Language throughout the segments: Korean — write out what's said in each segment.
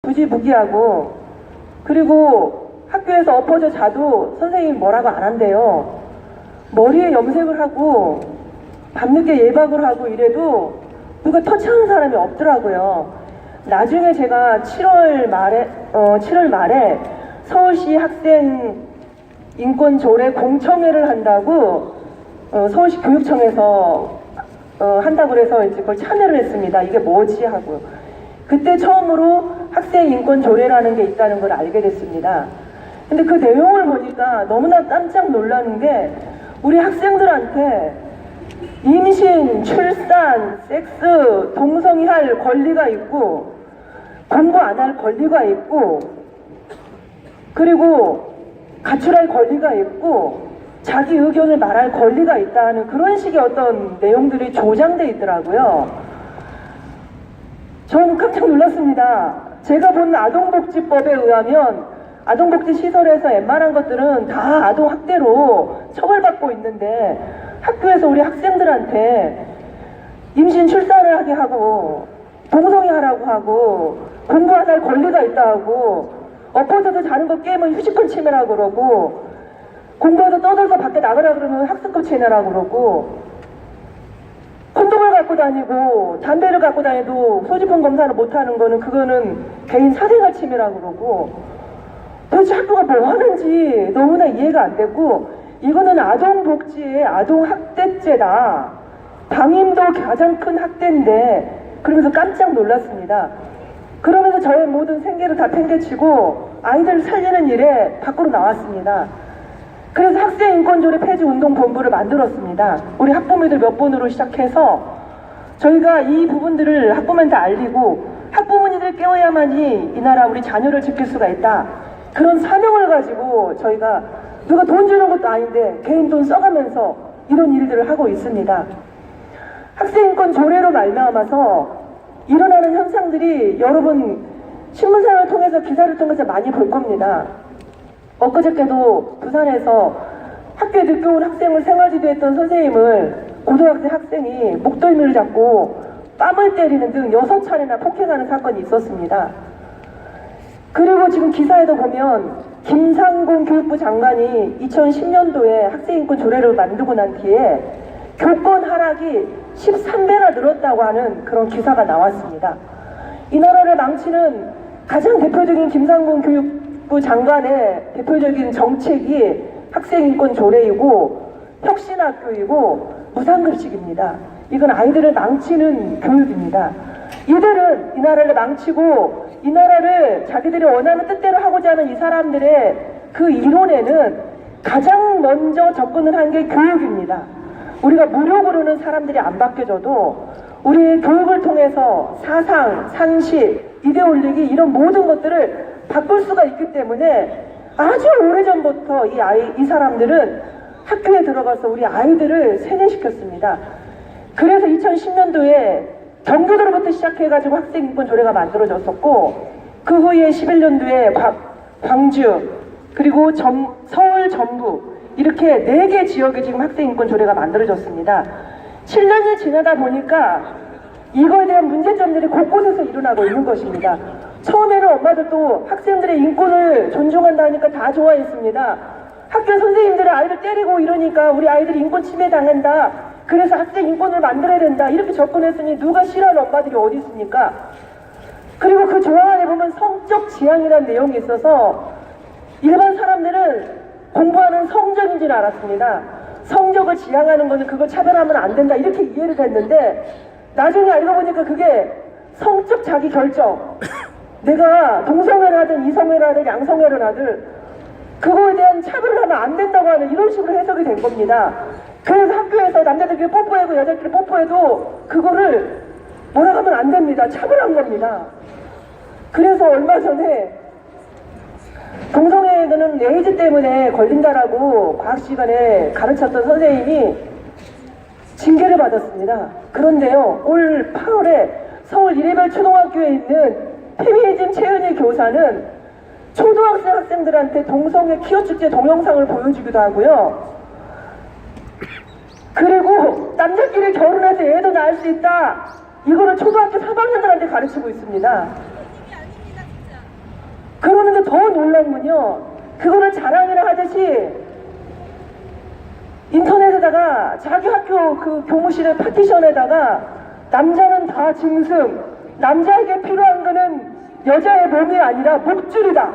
부지부기하고, 그리고 학교에서 엎어져 자도 선생님이 뭐라고 안 한대요. 머리에 염색을 하고 밤늦게 예박을 하고 이래도 누가 터치하는 사람이 없더라고요. 나중에 제가 7월 말에 서울시 학생 인권 조례 공청회를 한다고 서울시 교육청에서 한다고 그래서 이제 그걸 참여를 했습니다. 이게 뭐지 하고. 그때 처음으로 학생 인권 조례라는 게 있다는 걸 알게 됐습니다. 근데 그 내용을 보니까 너무나 깜짝 놀라는 게, 우리 학생들한테 임신, 출산, 섹스, 동성애 할 권리가 있고, 공부 안 할 권리가 있고, 그리고 가출할 권리가 있고, 자기 의견을 말할 권리가 있다는 그런 식의 어떤 내용들이 조장돼 있더라고요. 저는 깜짝 놀랐습니다. 제가 본 아동복지법에 의하면 아동복지시설에서 웬만한 것들은 다 아동학대로 처벌받고 있는데, 학교에서 우리 학생들한테 임신 출산을 하게 하고 동성애 하라고 하고 공부 안 할 권리가 있다 하고, 엎어져서 자는 거 깨면 휴지권 침해라고 그러고, 공부해서 떠들어서 밖에 나가라 그러면 학습법 침해라고 그러고, 콘돔을 갖고 다니고 담배를 갖고 다녀도 소지품 검사를 못하는 거는 그거는 개인 사생활 침해라고 그러고, 도대체 학교가 뭐 하는지 너무나 이해가 안 됐고, 이거는 아동복지의 아동학대죄다, 방임도 가장 큰 학대인데, 그러면서 깜짝 놀랐습니다. 그러면서 저의 모든 생계를 다 팽개치고 아이들을 살리는 일에 밖으로 나왔습니다. 그래서 학생인권조례 폐지운동본부를 만들었습니다. 우리 학부모들 몇 분으로 시작해서 저희가 이 부분들을 학부모한테 알리고, 학부모님들 깨워야만이 이 나라 우리 자녀를 지킬 수가 있다, 그런 사명을 가지고 저희가 누가 돈 주는 것도 아닌데 개인 돈 써가면서 이런 일들을 하고 있습니다. 학생인권 조례로 말미암아서 일어나는 현상들이 여러분 신문사를 통해서, 기사를 통해서 많이 볼 겁니다. 엊그저께도 부산에서 학교에 늦게 온 학생을 생활지도했던 선생님을 고등학생 학생이 목덜미를 잡고 뺨을 때리는 등 6차례나 폭행하는 사건이 있었습니다. 그리고 지금 기사에도 보면 김상곤 교육부 장관이 2010년도에 학생인권 조례를 만들고 난 뒤에 교권 하락이 13배나 늘었다고 하는 그런 기사가 나왔습니다. 이 나라를 망치는 가장 대표적인 김상곤 교육부 장관의 대표적인 정책이 학생인권 조례이고 혁신학교이고 무상급식입니다. 이건 아이들을 망치는 교육입니다. 이들은 이 나라를 망치고 이 나라를 자기들이 원하는 뜻대로 하고자 하는 이 사람들의 그 이론에는 가장 먼저 접근을 한 게 교육입니다. 우리가 무력으로는 사람들이 안 바뀌어져도 우리 교육을 통해서 사상, 상식, 이데올로기 이런 모든 것들을 바꿀 수가 있기 때문에 아주 오래전부터 이 사람들은 학교에 들어가서 우리 아이들을 세뇌시켰습니다. 그래서 2010년도에 경기도로부터 시작해가지고 학생인권 조례가 만들어졌었고, 그 후에 11년도에 광주, 그리고 서울, 전북 이렇게 4개 지역에 지금 학생인권 조례가 만들어졌습니다. 7년이 지나다 보니까 이거에 대한 문제점들이 곳곳에서 일어나고 있는 것입니다. 처음에는 엄마들도 학생들의 인권을 존중한다니까 다 좋아했습니다. 학교 선생님들이 아이를 때리고 이러니까 우리 아이들이 인권 침해 당한다, 그래서 학생 인권을 만들어야 된다, 이렇게 접근했으니 누가 싫어하는 엄마들이 어디 있습니까? 그리고 그 조항 안에 보면 성적 지향이라는 내용이 있어서 일반 사람들은 공부하는 성적인 줄 알았습니다. 성적을 지향하는 거는 그걸 차별하면 안 된다, 이렇게 이해를 했는데, 나중에 알고 보니까 그게 성적 자기 결정, 내가 동성애를 하든 이성애를 하든 양성애를 하든 그거에 대한 차별을 하면 안 된다고 하는 이런 식으로 해석이 된 겁니다. 그래서 학교에서 남자들끼리 뽀뽀하고 여자끼리 뽀뽀해도 그거를 뭐라고 하면 안 됩니다. 차별한 겁니다. 그래서 얼마 전에 동성애는 에이즈 때문에 걸린다라고 과학 시간에 가르쳤던 선생님이 징계를 받았습니다. 그런데요, 올 8월에 서울 이레벨 초등학교에 있는 페미니즘 최은희 교사는 초등학생 학생들한테 동성애 키워축제 동영상을 보여주기도 하고요. 그리고 남자끼리 결혼해서 애도 낳을 수 있다, 이거를 초등학교 3학년들한테 가르치고 있습니다. 그런데 더 놀란 건요, 그거를 자랑이라 하듯이 인터넷에다가 자기 학교 그 교무실의 파티션에다가 남자는 다 짐승, 남자에게 필요한 거는 여자의 몸이 아니라 목줄이다,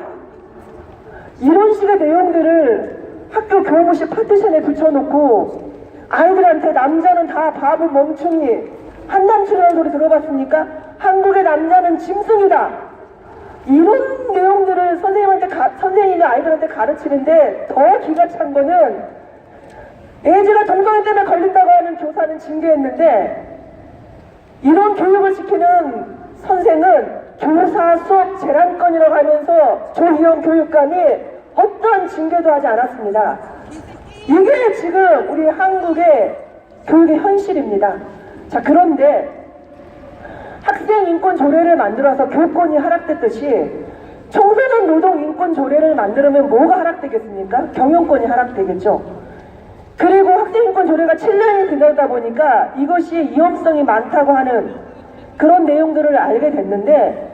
이런 식의 내용들을 학교 교무실 파티션에 붙여놓고 아이들한테 남자는 다 바보 멍충이, 한남충이라는 소리 들어봤습니까? 한국의 남자는 짐승이다, 이런 내용들을 선생님이 아이들한테 가르치는데 더 기가 찬 거는 애지가 동성애 때문에 걸린다고 하는 교사는 징계했는데 이런 교육을 시키는 선생은 교사 수업 재량권이라고 하면서 조희영 교육감이 어떠한 징계도 하지 않았습니다. 이게 지금 우리 한국의 교육의 현실입니다. 자, 그런데 학생 인권 조례를 만들어서 교권이 하락됐듯이 청소년 노동 인권 조례를 만들면 뭐가 하락되겠습니까? 경영권이 하락되겠죠. 그리고 학생 인권 조례가 7년이 지나다 보니까 이것이 위험성이 많다고 하는 그런 내용들을 알게 됐는데,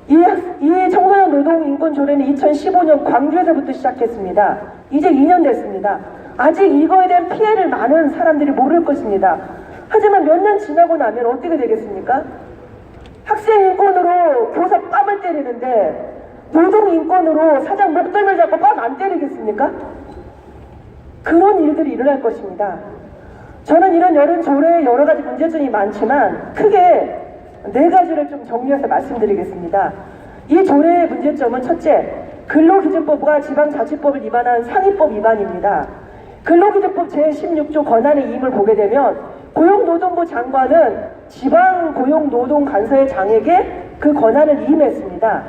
이 청소년 노동 인권 조례는 2015년 광주에서부터 시작했습니다. 이제 2년 됐습니다. 아직 이거에 대한 피해를 많은 사람들이 모를 것입니다. 하지만 몇 년 지나고 나면 어떻게 되겠습니까? 학생 인권으로 교사 뺨을 때리는데 노동 인권으로 사장 목덜미를 잡고 뺨 안 때리겠습니까? 그런 일들이 일어날 것입니다. 저는 이런 여름 조례에 여러 가지 문제점이 많지만 크게 4가지를 좀 정리해서 말씀드리겠습니다. 이 조례의 문제점은 첫째, 근로기준법과 지방자치법을 위반한 상위법 위반입니다. 근로기준법 제16조 권한의 이임을 보게 되면 고용노동부 장관은 지방고용노동간사의 장에게 그 권한을 이임했습니다.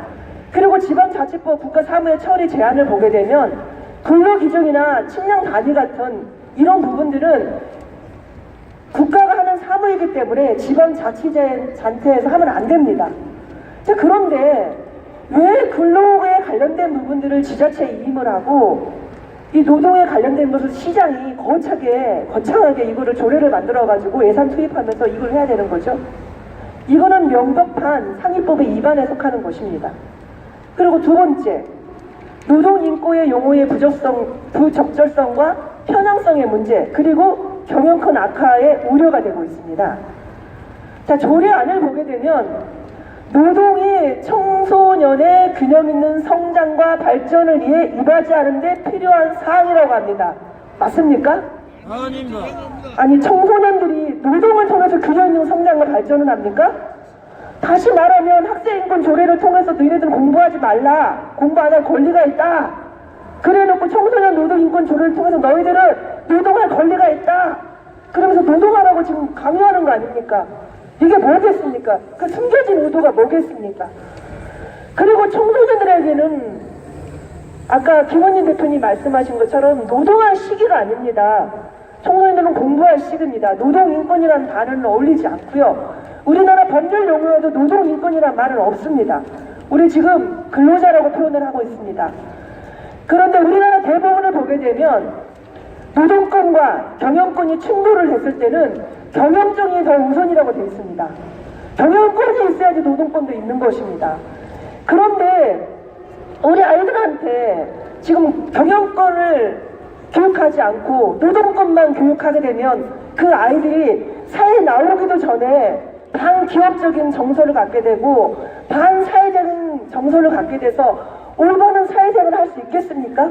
그리고 지방자치법 국가사무의 처리 제한을 보게 되면 근로기준이나 측량 단위 같은 이런 부분들은 국가가 하는 사무이기 때문에 지방자치단체에서 하면 안 됩니다. 자, 그런데 왜 근로에 관련된 부분들을 지자체에 이임을 하고 이 노동에 관련된 것을 시장이 거창하게 이거를 조례를 만들어가지고 예산 투입하면서 이걸 해야 되는 거죠? 이거는 명백한 상위법의 위반에 속하는 것입니다. 그리고 두 번째, 노동인권의 용어의 부적절성과 편향성의 문제, 그리고 경영권 악화의 우려가 되고 있습니다. 자, 조례안을 보게 되면 노동이 청소년의 균형 있는 성장과 발전을 위해 임하지 데 필요한 사항이라고 합니다. 맞습니까? 아닙니다. 아니, 청소년들이 노동을 통해서 균형 있는 성장과 발전을 합니까? 다시 말하면 학생인권 조례를 통해서 너희들 공부하지 말라, 공부 안 할 권리가 있다, 그래놓고 청소년 노동인권 조례를 통해서 너희들은 노동할 권리가 있다, 그러면서 노동하라고 지금 강요하는 거 아닙니까? 이게 뭐겠습니까? 그 숨겨진 의도가 뭐겠습니까? 그리고 청소년들에게는 아까 김원진 대표님 말씀하신 것처럼 노동할 시기가 아닙니다. 청소년들은 공부할 시기입니다. 노동인권이라는 단어는 어울리지 않고요. 우리나라 법률 용어에도 노동인권이라는 말은 없습니다. 우리 지금 근로자라고 표현을 하고 있습니다. 그런데 우리나라 대법원을 보게 되면 노동권과 경영권이 충돌을 했을 때는 경영권이 더 우선이라고 되어 있습니다. 경영권이 있어야지 노동권도 있는 것입니다. 그런데 우리 아이들한테 지금 경영권을 교육하지 않고 노동권만 교육하게 되면 그 아이들이 사회에 나오기도 전에 반기업적인 정서를 갖게 되고 반사회적인 정서를 갖게 돼서 올바른 사회생활을 할 수 있겠습니까?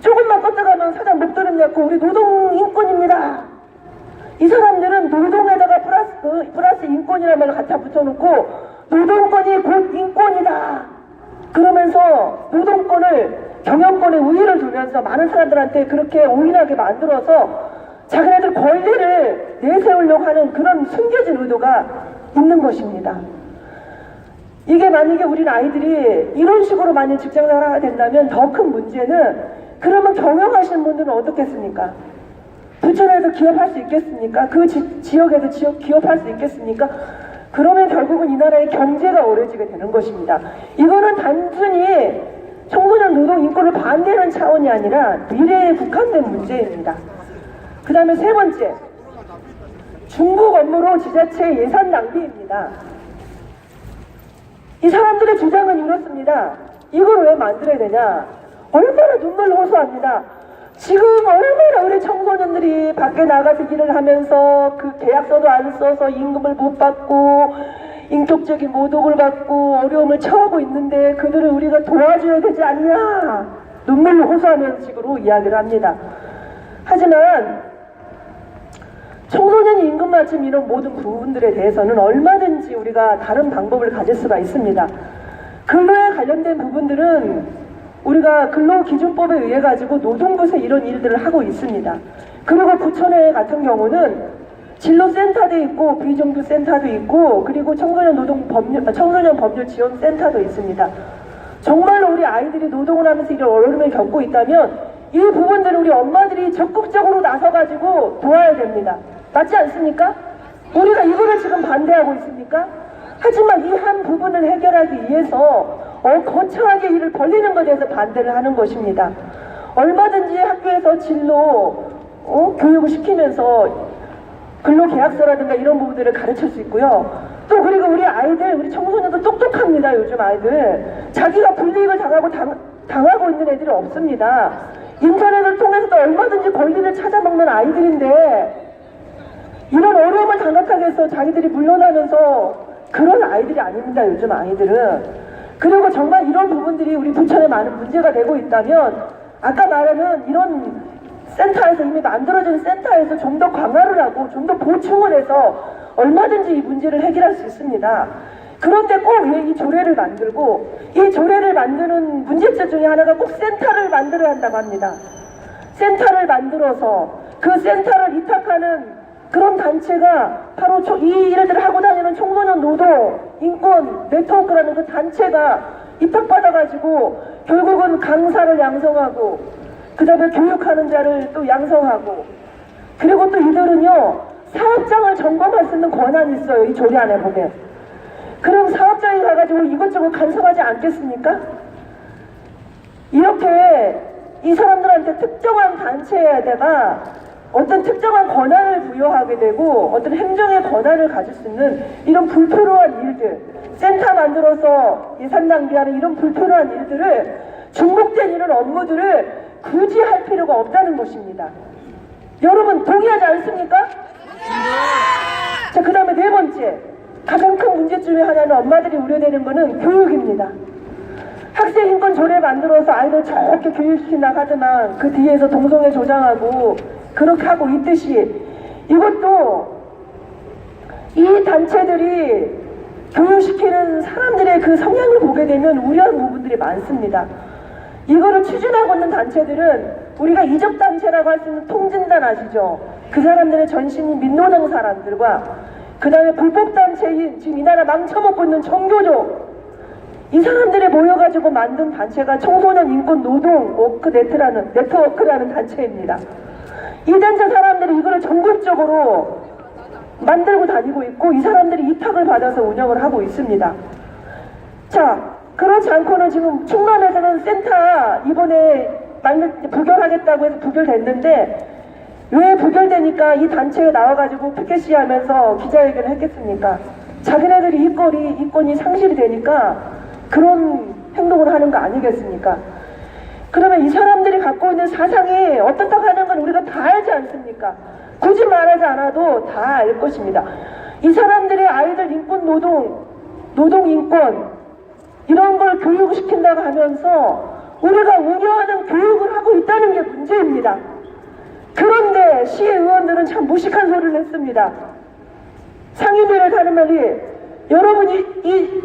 조금만 껐다가면 사장 목덜미 잡고 우리 노동인권입니다. 이 사람들은 노동에다가 플러스 인권이라는 말을 갖다 붙여놓고 노동권이 곧 인권이다 그러면서 노동권을 경영권에 우위를 두면서 많은 사람들한테 그렇게 오인하게 만들어서 자기네들 권리를 내세우려고 하는 그런 숨겨진 의도가 있는 것입니다. 이게 만약에 우리 아이들이 이런 식으로 만약 직장생활을 하게 된다면 더 큰 문제는, 그러면 경영하시는 분들은 어떻겠습니까? 부천에서 기업할 수 있겠습니까? 그 지역에서 기업할 수 있겠습니까? 그러면 결국은 이 나라의 경제가 어려지게 되는 것입니다. 이거는 단순히 청소년 노동 인권을 반대하는 차원이 아니라 미래에 국한된 문제입니다. 그 다음에 세 번째, 중복 업무로 지자체 예산 낭비입니다. 이 사람들의 주장은 이렇습니다. 이걸 왜 만들어야 되냐? 얼마나 눈물 호소합니다. 지금 얼마나 우리 청소년들이 밖에 나가서 일을 하면서 그 계약서도 안 써서 임금을 못 받고 인격적인 모독을 받고 어려움을 처하고 있는데 그들을 우리가 도와줘야 되지 않냐? 눈물로 호소하는 식으로 이야기를 합니다. 하지만 청소년 임금 맞춤 이런 모든 부분들에 대해서는 얼마든지 우리가 다른 방법을 가질 수가 있습니다. 근로에 관련된 부분들은 우리가 근로기준법에 의해 가지고 노동부에서 이런 일들을 하고 있습니다. 그리고 부천에 같은 경우는 진로센터도 있고 비정규센터도 있고 그리고 청소년 법률 지원센터도 있습니다. 정말로 우리 아이들이 노동을 하면서 이런 어려움을 겪고 있다면 이 부분들을 우리 엄마들이 적극적으로 나서가지고 도와야 됩니다. 맞지 않습니까? 우리가 이거를 지금 반대하고 있습니까? 하지만 이 한 부분을 해결하기 위해서 거창하게 일을 벌리는 것에 대해서 반대를 하는 것입니다. 얼마든지 학교에서 진로 교육을 시키면서 근로계약서라든가 이런 부분들을 가르칠 수 있고요. 또 그리고 우리 아이들, 우리 청소년도 똑똑합니다. 요즘 아이들. 자기가 불이익을 당하고 있는 애들이 없습니다. 인터넷을 통해서도 얼마든지 권리를 찾아먹는 아이들인데 이런 어려움을 당하게 해서 자기들이 물러나면서 그런 아이들이 아닙니다. 요즘 아이들은. 그리고 정말 이런 부분들이 우리 부천에 많은 문제가 되고 있다면 아까 말하는 이런 센터에서 이미 만들어진 센터에서 좀 더 강화를 하고 좀 더 보충을 해서 얼마든지 이 문제를 해결할 수 있습니다. 그런데 꼭 왜 이 조례를 만들고 이 조례를 만드는 문제점 중에 하나가 꼭 센터를 만들어야 한다고 합니다. 센터를 만들어서 그 센터를 위탁하는 그런 단체가 바로 이 일들을 하고 다니는 청소년 노동 인권 네트워크라는 그 단체가 입학받아가지고 결국은 강사를 양성하고 그 다음에 교육하는 자를 또 양성하고 그리고 또 이들은요 사업장을 점검할 수 있는 권한이 있어요. 이 조례 안에 보면. 그럼 사업장에 가가지고 이것저것 간섭하지 않겠습니까? 이렇게 이 사람들한테 특정한 단체에다가 어떤 특정한 권한을 부여하게 되고 어떤 행정의 권한을 가질 수 있는 이런 불필요한 일들, 센터 만들어서 예산 낭비하는 이런 불필요한 일들을 중복된 이런 업무들을 굳이 할 필요가 없다는 것입니다. 여러분 동의하지 않습니까? 자, 그 다음에 네 번째 가장 큰 문제 중에 하나는 엄마들이 우려되는 것은 교육입니다. 학생인권 조례 만들어서 아이들 저렇게 교육시킨다고 하지만 그 뒤에서 동성애 조장하고 그렇게 하고 있듯이 이것도 이 단체들이 교육시키는 사람들의 그 성향을 보게 되면 우려하는 부분들이 많습니다. 이거를 추진하고 있는 단체들은 우리가 이적단체라고 할 수 있는 통진단 아시죠? 그 사람들의 전신이 민노당 사람들과 그 다음에 불법단체인 지금 이 나라 망쳐먹고 있는 정교조 이 사람들이 모여가지고 만든 단체가 청소년 인권 노동 네트워크라는 단체입니다. 이 단체 사람들이 이거를 전국적으로 만들고 다니고 있고 이 사람들이 위탁을 받아서 운영을 하고 있습니다. 자, 그렇지 않고는 지금 충남에서는 센터 이번에 부결하겠다고 해서 부결됐는데 왜 부결되니까 이 단체에 나와가지고 피켓 시위하면서 기자회견을 했겠습니까? 자기네들이 이권이 상실이 되니까 그런 행동을 하는 거 아니겠습니까? 그러면 이 사람들이 갖고 있는 사상이 어떻다고 하는 건 우리가 다 알지 않습니까? 굳이 말하지 않아도 다 알 것입니다. 이 사람들의 아이들 인권 노동 인권 이런 걸 교육시킨다고 하면서 우리가 우려하는 교육을 하고 있다는 게 문제입니다. 그런데 시의원들은 참 무식한 소리를 했습니다. 상임위를 가는 말이 여러분이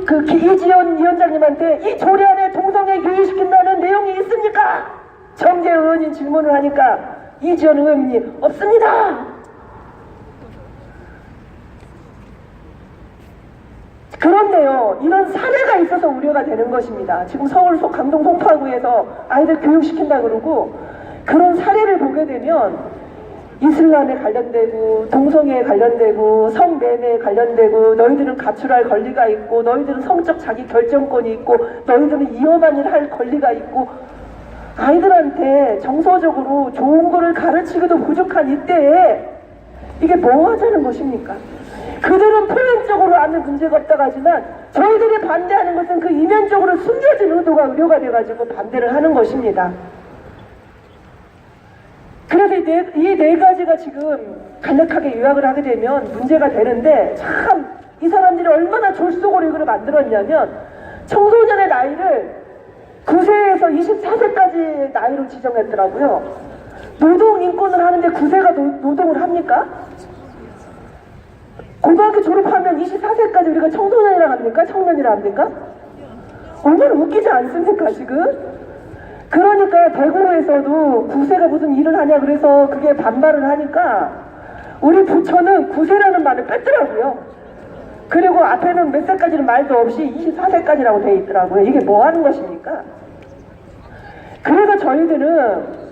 이지연 위원장님한테 이 조례 안에 동성애 교육시킨다는 내용이 있습니까? 정재 의원이 질문을 하니까 이지연 의원이 없습니다. 그런데요, 이런 사례가 있어서 우려가 되는 것입니다. 지금 서울 강동 송파구에서 아이들 교육시킨다 그러고 그런 사례를 보게 되면 이슬람에 관련되고 동성애에 관련되고 성매매에 관련되고 너희들은 가출할 권리가 있고 너희들은 성적 자기 결정권이 있고 너희들은 위험한 일을 할 권리가 있고 아이들한테 정서적으로 좋은 거를 가르치기도 부족한 이때에 이게 뭐 하자는 것입니까? 그들은 표면적으로 하면 문제가 없다고 하지만 저희들이 반대하는 것은 그 이면적으로 숨겨진 의도가 의료가 돼가지고 반대를 하는 것입니다. 그래서 이 네 가지가 지금 간략하게 요약을 하게 되면 문제가 되는데, 참 이 사람들이 얼마나 졸속으로 이걸 만들었냐면 청소년의 나이를 9세에서 24세까지 나이로 지정했더라고요. 노동 인권을 하는데 9세가 노동을 합니까? 고등학교 졸업하면 24세까지 우리가 청소년이라 합니까? 청년이라 합니까? 얼마나 웃기지 않습니까 지금? 그러니까 대구에서도 9세가 무슨 일을 하냐 그래서 그게 반발을 하니까 우리 부처는 9세라는 말을 뺐더라고요. 그리고 앞에는 몇 세까지는 말도 없이 24세까지라고 돼 있더라고요. 이게 뭐 하는 것입니까? 그래서 저희들은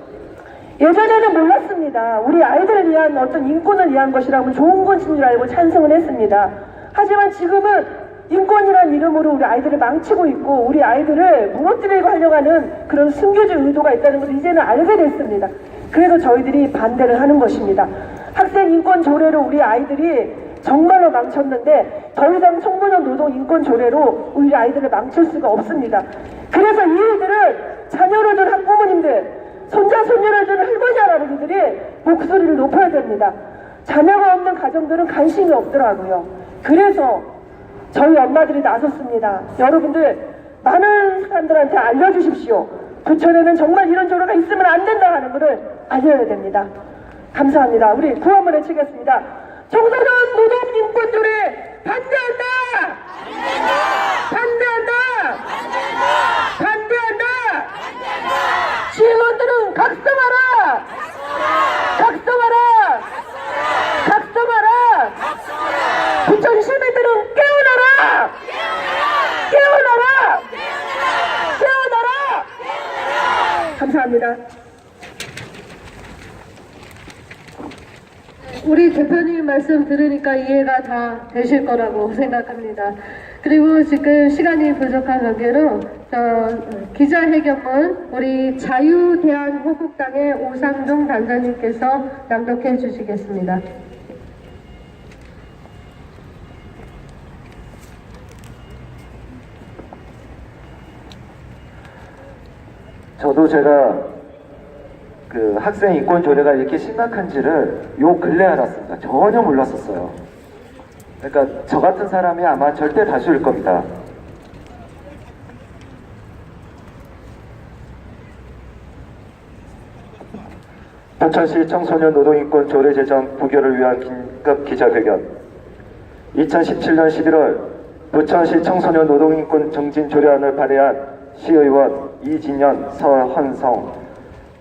예전에는 몰랐습니다. 우리 아이들을 위한 어떤 인권을 위한 것이라면 좋은 것인 줄 알고 찬성을 했습니다. 하지만 지금은 인권이란 이름으로 우리 아이들을 망치고 있고 우리 아이들을 무너뜨리고 하려고 하는 그런 숨겨진 의도가 있다는 것을 이제는 알게 됐습니다. 그래서 저희들이 반대를 하는 것입니다. 학생 인권 조례로 우리 아이들이 정말로 망쳤는데 더 이상 청소년 노동 인권 조례로 우리 아이들을 망칠 수가 없습니다. 그래서 이 일들을 자녀를 둔 학부모님들, 손자 손녀를 둔 할머니 할아버지들이 목소리를 높여야 됩니다. 자녀가 없는 가정들은 관심이 없더라고요. 그래서 저희 엄마들이 나섰습니다. 여러분들 많은 사람들한테 알려주십시오. 부천에는 정말 이런 조례가 있으면 안 된다 하는 것을 알려야 됩니다. 감사합니다. 우리 구호 한번 외치겠습니다. 청소년 노동 인권 조례 반대한다! 반대한다! 반대한다! 시의원들은 각성하라! 각성하라! 각성하라! 부천 시민들은 깨어나라! 깨어나라! 깨어나라! 감사합니다. 우리 대표님 말씀 들으니까 이해가 다 되실 거라고 생각합니다. 그리고 지금 시간이 부족한 관계로 기자회견문 우리 자유대한호국당의 오상종 단장님께서 낭독해 주시겠습니다. 저도 제가 그 학생 인권 조례가 이렇게 심각한지를 요 근래 알았습니다. 전혀 몰랐었어요. 그러니까 저 같은 사람이 아마 절대 다수일 겁니다. 부천시 청소년 노동인권 조례 제정 부결을 위한 긴급 기자회견. 2017년 11월 부천시 청소년 노동인권 정진 조례안을 발의한 시의원 이진현, 서헌성,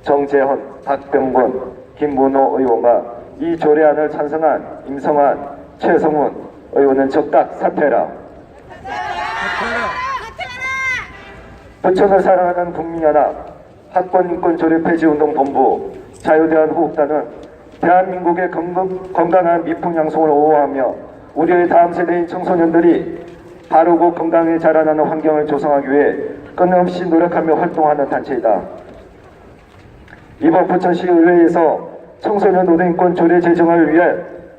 정재헌, 박병권, 김문호 의원과 이 조례안을 찬성한 임성환, 최성훈 의원은 즉각 사퇴라. 부천을 사랑하는 국민연합, 학번인권조례 폐지운동본부, 자유대한호국당은 대한민국의 건강한 미풍양성을 보호하며 우리의 다음 세대인 청소년들이 바르고 건강히 자라나는 환경을 조성하기 위해 끊임없이 노력하며 활동하는 단체이다. 이번 부천시 의회에서 청소년 노동인권 조례 제정을 위해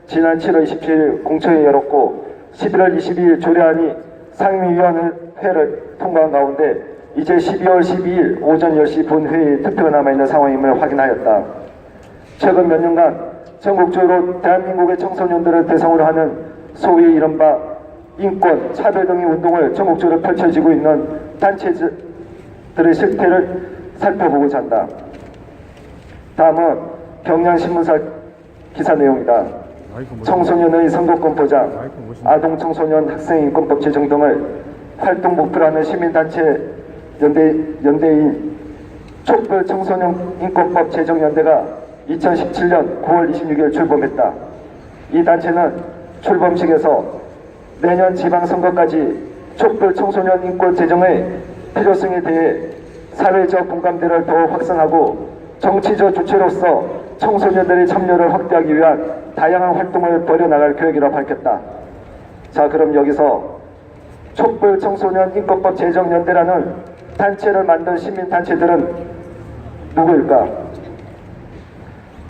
지난 7월 27일 공청회 열었고 11월 22일 조례안이 상임위원회를 통과한 가운데 이제 12월 12일 오전 10시 본회의 투표가 남아있는 상황임을 확인하였다. 최근 몇 년간 전국적으로 대한민국의 청소년들을 대상으로 하는 소위 이른바 인권, 차별 등의 운동을 전국적으로 펼쳐지고 있는 단체들의 실태를 살펴보고자 한다. 다음은 경향신문사 기사 내용이다. 청소년의 선거권 보장, 아동청소년 학생인권법 제정 등을 활동 목표로 하는 시민단체 연대인 촛불청소년인권법 제정연대가 2017년 9월 26일 출범했다. 이 단체는 출범식에서 내년 지방선거까지 촛불청소년인권 제정의 필요성에 대해 사회적 공감대를 더 확산하고 정치적 주체로서 청소년들의 참여를 확대하기 위한 다양한 활동을 벌여나갈 계획이라고 밝혔다. 자, 그럼 여기서 촛불청소년인권법 제정연대라는 단체를 만든 시민단체들은 누구일까?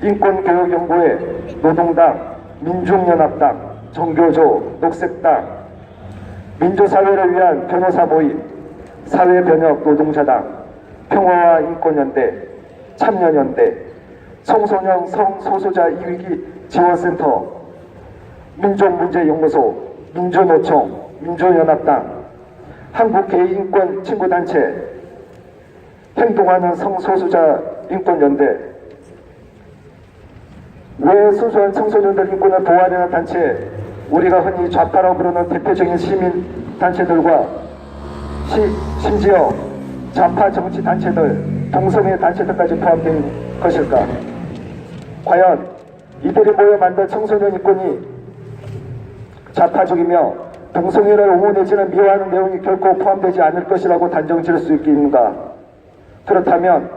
인권교육연구회, 노동당, 민중연합당, 정교조, 녹색당, 민주사회를 위한 변호사 모임, 사회변혁 노동자당, 평화와 인권연대, 참여연대, 청소년 성소수자 이위기 지원센터, 민족문제연구소, 민주노총, 민주연합당, 한국개인인권 친구단체, 행동하는 성소수자 인권연대, 왜 소소한 청소년들 인권을 보호하려는 단체, 우리가 흔히 좌파라고 부르는 대표적인 시민 단체들과 심지어 좌파 정치 단체들, 동성애 단체들까지 포함된 것일까? 과연 이들이 모여 만든 청소년 인권이 좌파적이며 동성애를 옹호내지는 미워하는 내용이 결코 포함되지 않을 것이라고 단정 지을 수 있겠는가? 그렇다면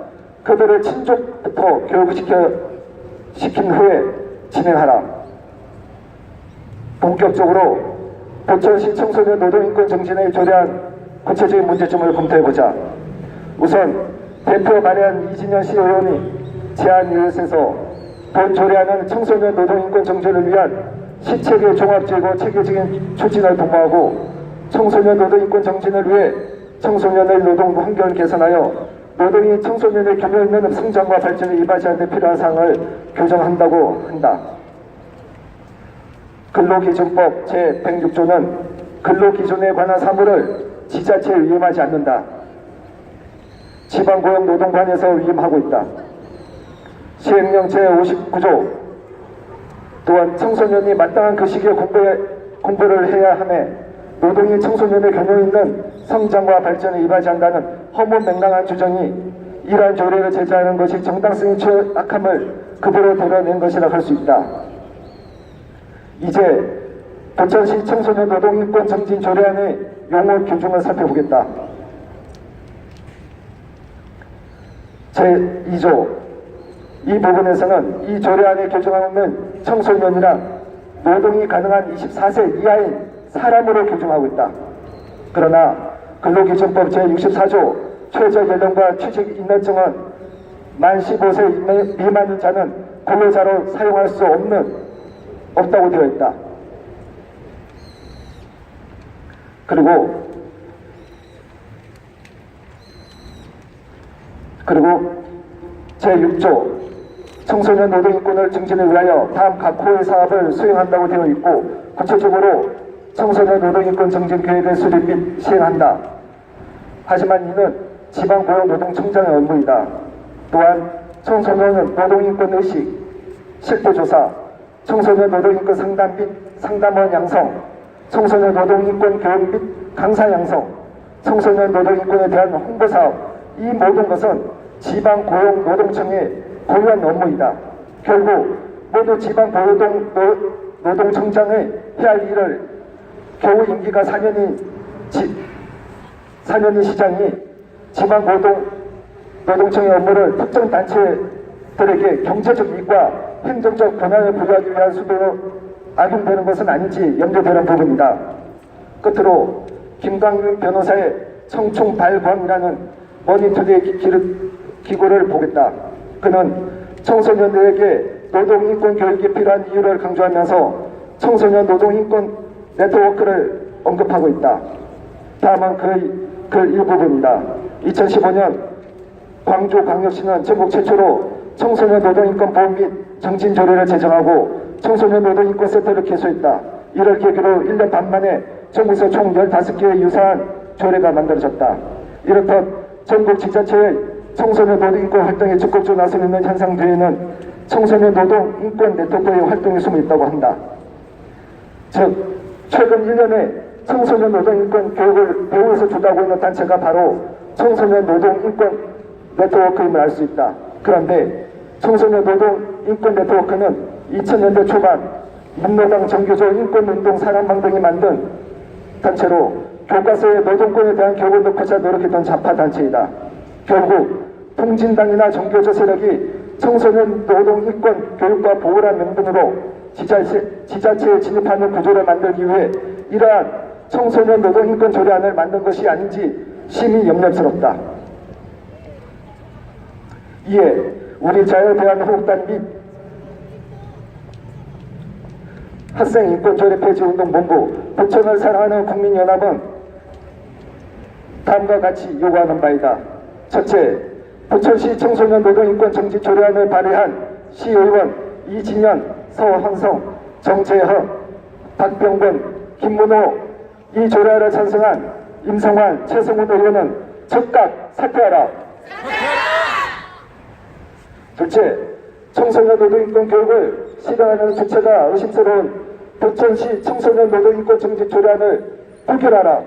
그들을 친족부터 교육시킨 후에 진행하라. 본격적으로 부천시 청소년 노동인권 정진에 조례한 구체적인 문제점을 검토해보자. 우선 대표 마련 이진현 시의원이 제안 이웃에서 본 조례안은 청소년 노동인권 정진을 위한 시체계 종합제고 체계적인 추진을 도모하고 청소년 노동인권 정진을 위해 청소년의 노동 환경을 개선하여 노동이 청소년의 균형 있는 성장과 발전에 이바지하는 데 필요한 사항을 교정한다고 한다. 근로기준법 제106조는 근로기준에 관한 사무를 지자체에 위임하지 않는다. 지방고용노동관에서 위임하고 있다. 시행령 제59조 또한 청소년이 마땅한 그 시기에 공부를 해야 하며 노동이 청소년의 균형 있는 성장과 발전에 이바지한다는 허무맹랑한 주장이 이러한 조례를 제정하는 것이 정당성이 취약함을 급으로 드러낸 것이라 할 수 있다. 이제 부천시 청소년 노동인권 정진 조례안의 용어 규정을 살펴보겠다. 제2조 이 부분에서는 이 조례안에 규정하는 청소년이란 노동이 가능한 24세 이하인 사람으로 규정하고 있다. 그러나 근로기준법 제64조 최저연령과 취직인력증은 만 15세 미만인 자는 근로자로 사용할 수 없다고 되어 있다. 그리고 제6조 청소년 노동인권을 증진을 위하여 다음 각 호의 사업을 수행한다고 되어 있고 구체적으로 청소년 노동인권 증진 계획을 수립 및 시행한다. 하지만 이는 지방고용노동청장의 업무이다. 또한 청소년 노동인권의식, 실태조사, 청소년 노동인권 상담 및 상담원 양성, 청소년 노동인권 교육 및 강사 양성, 청소년 노동인권에 대한 홍보사업, 이 모든 것은 지방고용노동청의 고유한 업무이다. 결국 모두 지방고용노동청장의 해야 할 일을 겨우 임기가 4년인 시장이 지방고용노동청의 업무를 특정 단체들에게 경제적 이익과 행정적 권한을 부여하기 위한 수도로 악용되는 것은 아닌지 염려되는 부분이다. 끝으로 김광윤 변호사의 청충발광이라는 머니투데이 기고를 보겠다. 그는 청소년들에게 노동인권 교육이 필요한 이유를 강조하면서 청소년 노동인권 네트워크를 언급하고 있다. 다음은 그 일부분이다. 2015년 광주광역시는 전국 최초로 청소년 노동인권 보호 및 정진 조례를 제정하고 청소년 노동인권 센터를 개소했다. 이를 계기로 1년 반 만에 전국에서 총 15개의 유사한 조례가 만들어졌다. 이렇듯 전국 지자체의 청소년 노동인권 활동에 적극적으로 나서 있는 현상 뒤에는 청소년 노동인권 네트워크의 활동이 숨어 있다고 한다. 즉 최근 1년에 청소년 노동인권 교육을 배후에서 주도하고 있는 단체가 바로 청소년 노동인권 네트워크임을 알 수 있다. 그런데 청소년 노동인권 네트워크는 2000년대 초반 민노당 정교조 인권운동 사람방 등이 만든 단체로 교과서에 노동권에 대한 교육을 넣고자 노력했던 좌파 단체이다. 결국 통진당이나 정교조 세력이 청소년 노동인권 교육과 보호란 명분으로 지자체에 진입하는 구조를 만들기 위해 이러한 청소년 노동인권 조례안을 만든 것이 아닌지 심히 염려스럽다. 이에 우리 자유대한민국당 및 학생인권조례 폐지운동본부 부천을 사랑하는 국민연합은 다음과 같이 요구하는 바이다. 첫째, 부천시 청소년 노동인권 정지 조례안을 발의한 시의원 이진현, 서황성, 정재헌, 박병근, 김문호, 이 조례안을 찬성한 임성환, 최성훈 의원은 즉각 사퇴하라. 둘째, 청소년 노동인권 교육을 실행하는 주체가 의심스러운 부천시 청소년 노동인권 정지 조례안을 불결하라.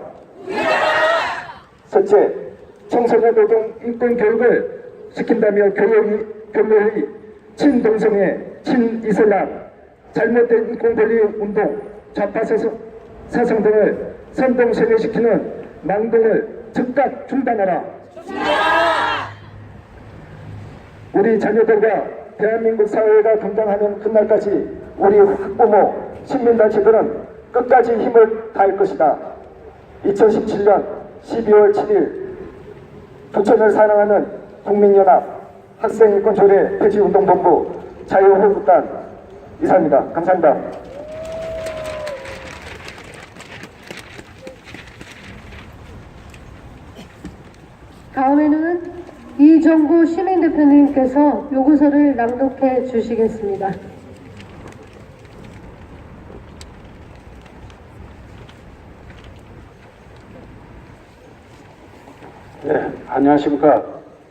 셋째, 청소년 노동인권 교육을 시킨다며 교회의 친동성애, 친이슬람, 잘못된 인권권리 운동, 좌파 사상 등을 선동 세뇌시키는 망동을 즉각 중단하라. 우리 자녀들과 대한민국 사회가 건강하는 그날까지 우리 학부모, 시민단체들은 끝까지 힘을 다할 것이다. 2017년 12월 7일 부천을 사랑하는 국민연합 학생인권조례 폐지운동본부 자유한국당 이사입니다. 감사합니다. 다음에는 이정구 시민대표님께서 요구서를 낭독해 주시겠습니다. 네, 안녕하십니까.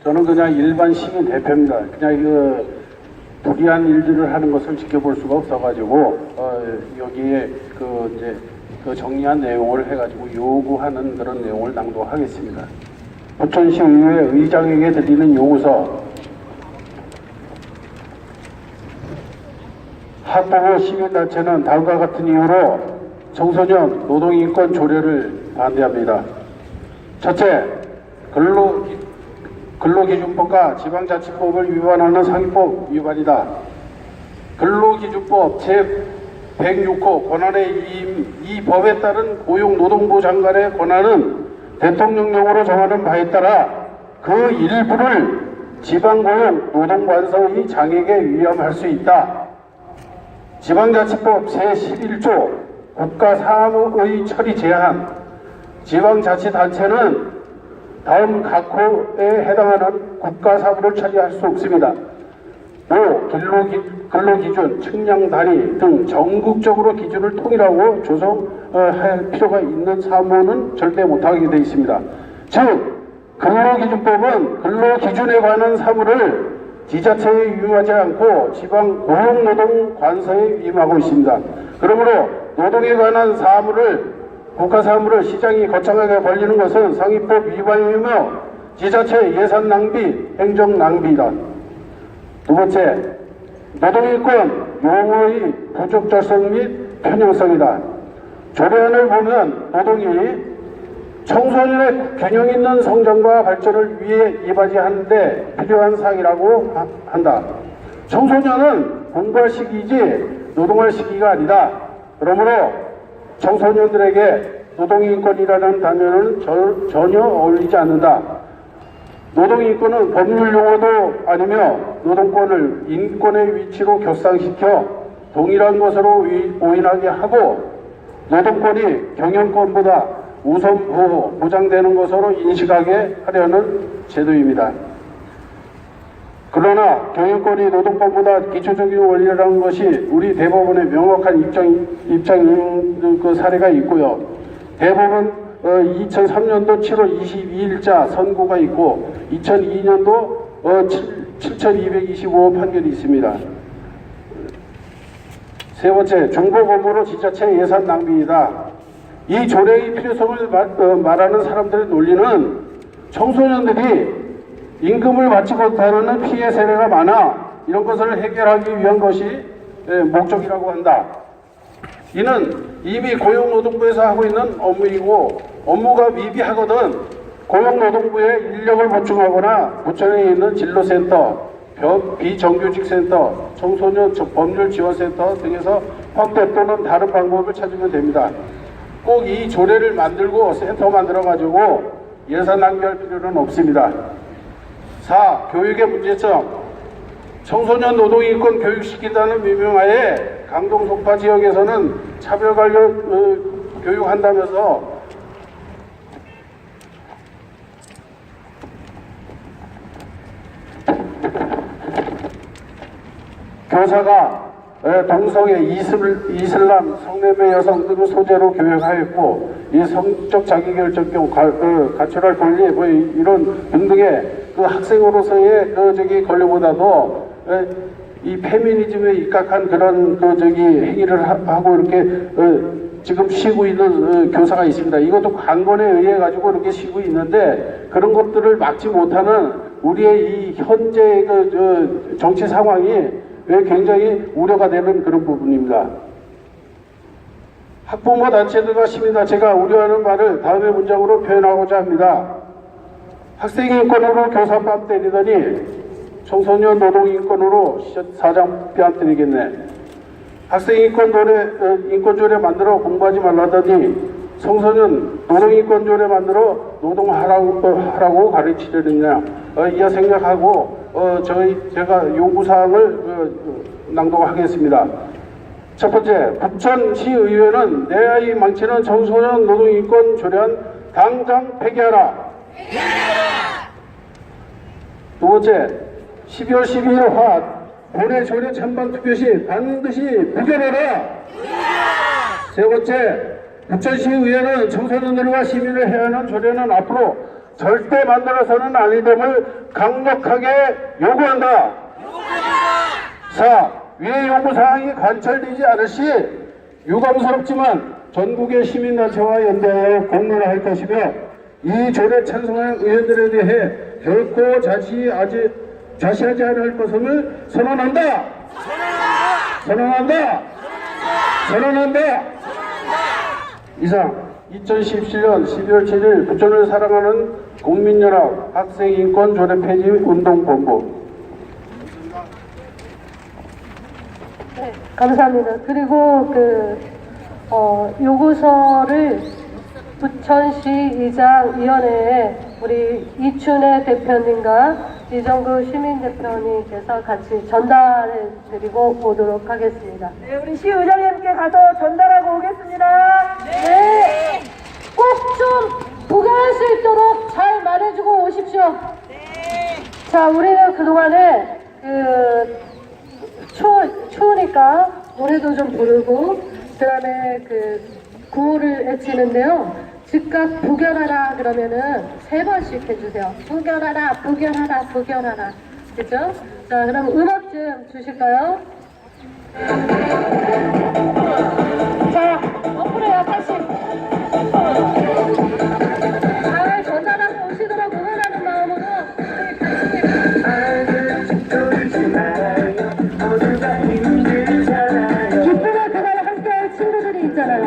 저는 그냥 일반 시민 대표입니다. 그냥 불이한 일들을 하는 것을 지켜볼 수가 없어가지고 여기에 이제 정리한 내용을 해가지고 요구하는 그런 내용을 낭독하겠습니다. 부천시 의회 의장에게 드리는 요구서. 학부모 시민단체는 다음과 같은 이유로 청소년 노동인권 조례를 반대합니다. 첫째, 근로기준법과 지방자치법을 위반하는 상위법 위반이다. 근로기준법 제106호 권한의 이 법에 따른 고용노동부 장관의 권한은 대통령령으로 정하는 바에 따라 그 일부를 지방고용노동관서의 장에게 위임할 수 있다. 지방자치법 제11조 국가사무의 처리 제한. 지방자치단체는 다음 각호에 해당하는 국가사무를 처리할 수 없습니다. 5. 근로기준, 측량단위 등 전국적으로 기준을 통일하고 조성할 필요가 있는 사무는 절대 못하게 되어 있습니다. 즉, 근로기준법은 근로기준에 관한 사무를 지자체에 위임하지 않고 지방 고용노동관서에 위임하고 있습니다. 그러므로 노동에 관한 사무를 국가사무를 시장이 거창하게 벌리는 것은 상위법 위반이며 지자체 예산 낭비, 행정 낭비이다. 두 번째, 노동인권 용어의 부적절성 및 편향성이다. 조례안을 보면 노동이 청소년의 균형 있는 성장과 발전을 위해 이바지하는데 필요한 사항이라고 한다. 청소년은 공부할 시기이지 노동할 시기가 아니다. 그러므로 청소년들에게 노동인권이라는 단어는 전혀 어울리지 않는다. 노동인권은 법률 용어도 아니며 노동권을 인권의 위치로 격상시켜 동일한 것으로 오인하게 하고 노동권이 경영권보다 우선 보장되는 것으로 인식하게 하려는 제도입니다. 그러나 경영권이 노동권보다 기초적인 원리라는 것이 우리 대법원의 명확한 입장인 그 사례가 있고요. 대법원 2003년도 7월 22일자 선고가 있고 2002년도 7225 판결이 있습니다. 세 번째, 중복 업무로 지자체 예산 낭비이다. 이 조례의 필요성을 말하는 사람들의 논리는 청소년들이 임금을 받지 못하는 피해 사례가 많아 이런 것을 해결하기 위한 것이 목적이라고 한다. 이는 이미 고용노동부에서 하고 있는 업무이고 업무가 미비하거든 고용노동부에 인력을 보충하거나 부천에 있는 진로센터, 비정규직센터, 청소년 법률지원센터 등에서 확대 또는 다른 방법을 찾으면 됩니다. 꼭 이 조례를 만들고 센터 만들어가지고 예산 낭비할 필요는 없습니다. 4. 교육의 문제점. 청소년 노동인권 교육시킨다는 미명하에 강동 송파 지역에서는 차별 관련 교육한다면서 교사가 동성애, 이슬람, 성매매 여성 등을 소재로 교육하였고, 이 성적 자기결정권, 가출할 권리, 뭐 이런 등등의 그 학생으로서의 권리보다도 이 페미니즘에 입각한 그런 행위를 하고 이렇게 지금 쉬고 있는 교사가 있습니다. 이것도 관건에 의해 가지고 이렇게 쉬고 있는데, 그런 것들을 막지 못하는 우리의 이 현재 정치 상황이 굉장히 우려가 되는 그런 부분입니다. 학부모 단체들과 시민단체가 우려하는 바를 다음의 문장으로 표현하고자 합니다. 학생 인권으로 교사 뺨 때리더니 청소년 노동 인권으로 사장 뺨 때리겠네. 학생 인권조례 만들어 공부하지 말라더니 청소년 노동 인권조례 만들어 노동하라고 가르치려느냐. 이하 생각하고 제가 요구사항을 낭독하겠습니다. 첫 번째, 부천시의회는 내 아이 망치는 청소년 노동인권 조례안 당장 폐기하라. 두 번째, 12월 12일 화 본회 조례 찬반 투표 시 반드시 부결하라. 세 번째, 부천시의회는 청소년들과 시민을 해하는 조례는 앞으로 절대 만들어서는 아니 됨을 강력하게 요구한다. 4. 위의 요구사항이 관철되지 않을 시 유감스럽지만 전국의 시민단체와 연대하여 공론화할 것이며, 이 조례 찬성한 의원들에 대해 결코 자시하지 않을 것임을 선언한다. 이상 2017년 12월 7일 부천을 사랑하는 국민연합 학생인권조례 폐지 운동본부. 네, 감사합니다. 그리고 요구서를 부천시의장위원회에 우리 이춘혜 대표님과 이정구 시민대표님께서 같이 전달해드리고 오도록 하겠습니다. 네, 우리 시의장님께 가서 전달하고 오겠습니다. 네, 꼭 좀 부결할 수 있도록 잘 말해주고 오십시오. 자, 우리는 그동안에 추우니까 노래도 좀 부르고 그 다음에 구호를 외치는데요. 즉각 부결하라 그러면은 3번씩 해주세요. 부결하라, 부결하라, 부결하라. 그죠? 자, 그럼 음악 좀 주실까요? 자, 어플에 약간씩 잘 전달하고 오시도록 응원하는 마음으로 기쁨의 그날 함께할 친구들이 있잖아요.